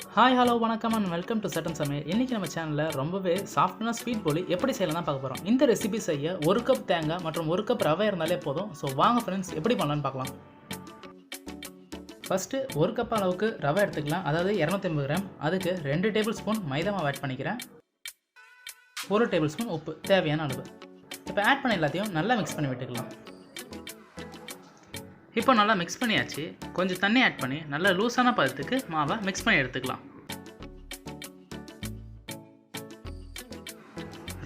Hi hello வணக்கம் and welcome to சட்டன் சமையல். இன்றைக்கி நம்ம சேனலில் ரொம்பவே சாஃப்டான ஸ்வீட் போலி எப்படி செய்யலாம் தான் பார்க்க போகிறோம். இந்த ரெசிபி செய்ய 1 கப் தேங்காய் மற்றும் 1 கப் ரவை இருந்தாலே போதும். ஸோ வாங்க ஃப்ரெண்ட்ஸ் எப்படி பண்ணலான்னு பார்க்கலாம். ஃபஸ்ட்டு 1 கப் அளவுக்கு ரவை எடுத்துக்கலாம், அதாவது 250 கிராம். அதுக்கு 2 டேபிள் ஸ்பூன் மைதா மாவு ஆட் பண்ணிக்கிறேன். 1 டேபிள் ஸ்பூன் உப்பு தேவையான அளவு. இப்போ ஆட் பண்ண எல்லாத்தையும் நல்லா மிக்ஸ் பண்ணி விட்டுக்கலாம். இப்போ நல்லா மிக்ஸ் பண்ணியாச்சு. கொஞ்சம் தண்ணி ஆட் பண்ணி நல்லா லூஸான பதத்துக்கு மாவை மிக்ஸ் பண்ணி எடுத்துக்கலாம்.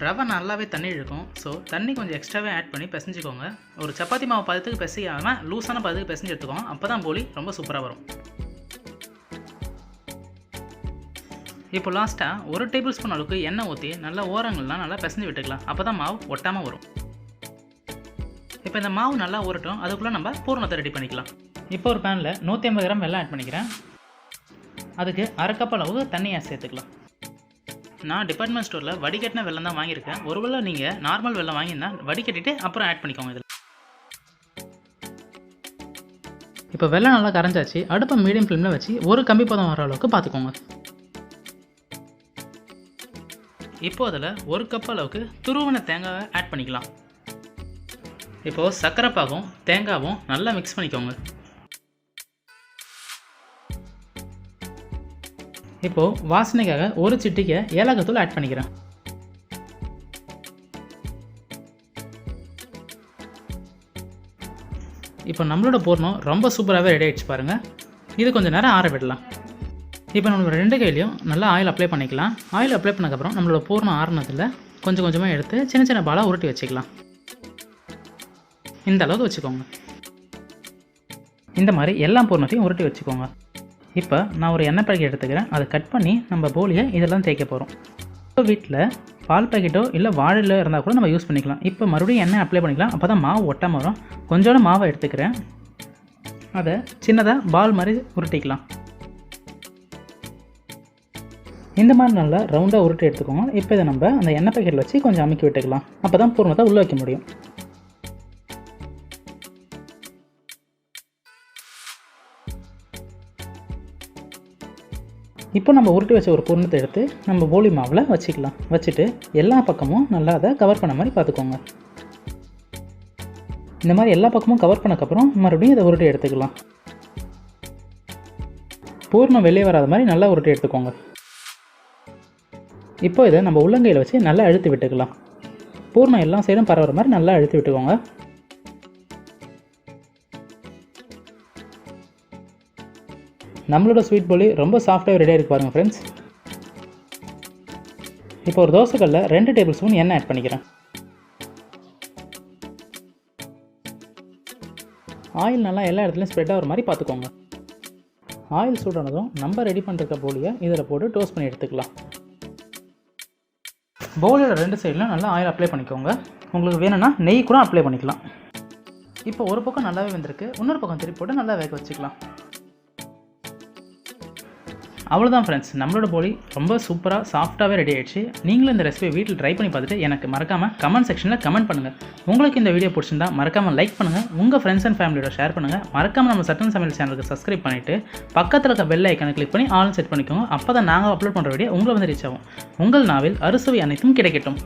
ரவை நல்லாவே தண்ணி இழுக்கும். ஸோ தண்ணி கொஞ்சம் எக்ஸ்ட்ராவே ஆட் பண்ணி பிசைஞ்சிக்கோங்க. ஒரு சப்பாத்தி மாவு பதத்துக்கு பிசையாமல் லூஸான பதத்துக்கு பிசைஞ்சு எடுத்துக்கோங்க. அப்போ தான் போலி ரொம்ப சூப்பராக வரும். இப்போ லாஸ்ட்டாக 1 டேபிள் ஸ்பூன் அளவுக்கு எண்ணெய் ஊற்றி நல்லா ஓரங்கள்லாம் நல்லா பிசைஞ்சு விட்டுக்கலாம். அப்போ தான் மாவு ஒட்டாமல் வரும். இப்போ இந்த மாவு நல்லா ஊறட்டும். அதுக்குள்ளே நம்ம பூரணத்தை ரெடி பண்ணிக்கலாம். இப்போ ஒரு பேனில் 150 கிராம் வெல்லம் ஆட் பண்ணிக்கிறேன். அதுக்கு 1/2 கப் அளவு தண்ணியை சேர்த்துக்கலாம். நான் டிபார்ட்மெண்ட் ஸ்டோரில் வடிகட்டின வெல்லம் தான் வாங்கியிருக்கேன். ஒருவேளை நீங்கள் நார்மல் வெல்லம் வாங்கியிருந்தா வடிகட்டிட்டு அப்புறம் ஆட் பண்ணிக்கோங்க. இதில் இப்போ வெல்லம் நல்லா கரைஞ்சாச்சு. அடுப்பை மீடியம் ஃப்ளேமில் வச்சு ஒரு கம்பி பதம் வர அளவுக்கு பார்த்துக்கோங்க. இப்போ அதில் 1 கப் அளவுக்கு துருவன தேங்காவை ஆட் பண்ணிக்கலாம். இப்போது சர்க்கரை பாகும் தேங்காவும் நல்லா மிக்ஸ் பண்ணிக்கோங்க. இப்போது வாசனைக்காக ஒரு சிட்டிகை ஏலக்காய் தூள் ஆட் பண்ணிக்கிறேன். இப்போ நம்மளோட பூர்ணம் ரொம்ப சூப்பராகவே ரெடி ஆகிடுச்சு பாருங்கள். இது கொஞ்சம் நேரம் ஆற விடலாம். இப்போ நம்மளோட 2 கையிலையும் நல்லா ஆயில் அப்ளை பண்ணிக்கலாம். ஆயில் அப்ளை பண்ணக்கப்புறம் நம்மளோட பூர்ணம் ஆறுனதில் கொஞ்சம் கொஞ்சமாக எடுத்து சின்ன சின்ன பாலாக உருட்டி வச்சுக்கலாம். இந்த அளவுக்கு வச்சுக்கோங்க. இந்த மாதிரி எல்லா பூர்ணத்தையும் உருட்டி வச்சுக்கோங்க. இப்போ நான் ஒரு எண்ணெய் பேக்கெட் எடுத்துக்கிறேன். அதை கட் பண்ணி நம்ம போலியை இதெல்லாம் தேய்க்க போகிறோம். இப்போ வீட்டில் பால் பேக்கெட்டோ இல்லை வாழையிலோ இருந்தால் கூட நம்ம யூஸ் பண்ணிக்கலாம். இப்போ மறுபடியும் எண்ணெய் அப்ளை பண்ணிக்கலாம். அப்போ தான் மாவு ஒட்டாமல் வரும். கொஞ்சோட மாவை எடுத்துக்கிறேன். அதை சின்னதாக பால் மாதிரி உருட்டிக்கலாம். இந்த மாதிரி நல்லா ரவுண்டாக உருட்டி எடுத்துக்கோங்க. இப்போ இதை நம்ம அந்த எண்ணெய் பேக்கெட்டில் வச்சு கொஞ்சம் அமுக்கி விட்டுக்கலாம். அப்போ தான் பூர்ணத்தை உள்ளே வைக்க முடியும். இப்போ நம்ம உருட்டி வச்ச ஒரு பூர்ணத்தை எடுத்து நம்ம போலி மாவில் வச்சுக்கலாம். வச்சுட்டு எல்லா பக்கமும் நல்லா அதை கவர் பண்ண மாதிரி பார்த்துக்கோங்க. இந்த மாதிரி எல்லா பக்கமும் கவர் பண்ணக்கப்புறம் மறுபடியும் இதை உருட்டி எடுத்துக்கலாம். பூர்ணம் வெளியே வராத மாதிரி நல்லா உருட்டி எடுத்துக்கோங்க. இப்போ இதை நம்ம உள்ளங்கையில் வச்சு நல்லா அழுத்தி விட்டுக்கலாம். பூர்ணம் எல்லா சைடும் பரவுற மாதிரி நல்லா அழுத்தி விட்டுக்கோங்க. நம்மளோட ஸ்வீட் போலி ரொம்ப சாஃப்டாக ரெடியாக இருக்கு பாருங்கள் ஃப்ரெண்ட்ஸ். இப்போ ஒரு தோசைக்கல்ல 2 டேபிள் ஸ்பூன் எண்ணெய் ஆட் பண்ணிக்கிறேன். ஆயில் நல்லா எல்லா இடத்துலையும் ஸ்ப்ரெட் ஆகிற மாதிரி பார்த்துக்கோங்க. ஆயில் சூடானதும் நம்ம ரெடி பண்ணிருக்க போலியை இதில் போட்டு டோஸ்ட் பண்ணி எடுத்துக்கலாம். போலியோட 2 சைட்லையும் நல்லா ஆயில் அப்ளை பண்ணிக்கோங்க. உங்களுக்கு வேணும்னா நெய் கூட அப்ளை பண்ணிக்கலாம். இப்போ ஒரு பக்கம் நல்லாவே வெந்திருக்கு. இன்னொரு பக்கம் திருப்பி போட்டு நல்லா வேக வச்சுக்கலாம். அவ்வளோதான் ஃப்ரெண்ட்ஸ், நம்மளோட போலி ரொம்ப சூப்பராக சாஃப்டாகவே ரெடி ஆகிடுச்சு. நீங்களும் இந்த ரெசிபியை வீட்டில் ட்ரை பண்ணி பார்த்துட்டு எனக்கு மறக்காமல் கமெண்ட் செக்ஷனில் கமெண்ட் பண்ணுங்கள். உங்களுக்கு இந்த வீடியோ பிடிச்சிருந்தா மறக்காமல் லைக் பண்ணுங்கள். உங்கள் ஃப்ரெண்ட்ஸ் அண்ட் ஃபேமிலியோட ஷேர் பண்ணுங்கள். மறக்காமல் நம்ம சட்டன் சமையல் சேனலுக்கு சப்ஸ்கிரைப் பண்ணிவிட்டு பக்கத்தில் இருக்க பெல் ஐக்கனை கிளிக் பண்ணி ஆல் செட் பண்ணிக்கோங்க. அப்போ தான் நாங்கள் அப்லோட் பண்ணுற வீடியோ உங்களை வந்து ரீச் ஆகும். உங்கள் நாவில் அறுசுவை அனைத்தும் கிடைக்கட்டும்.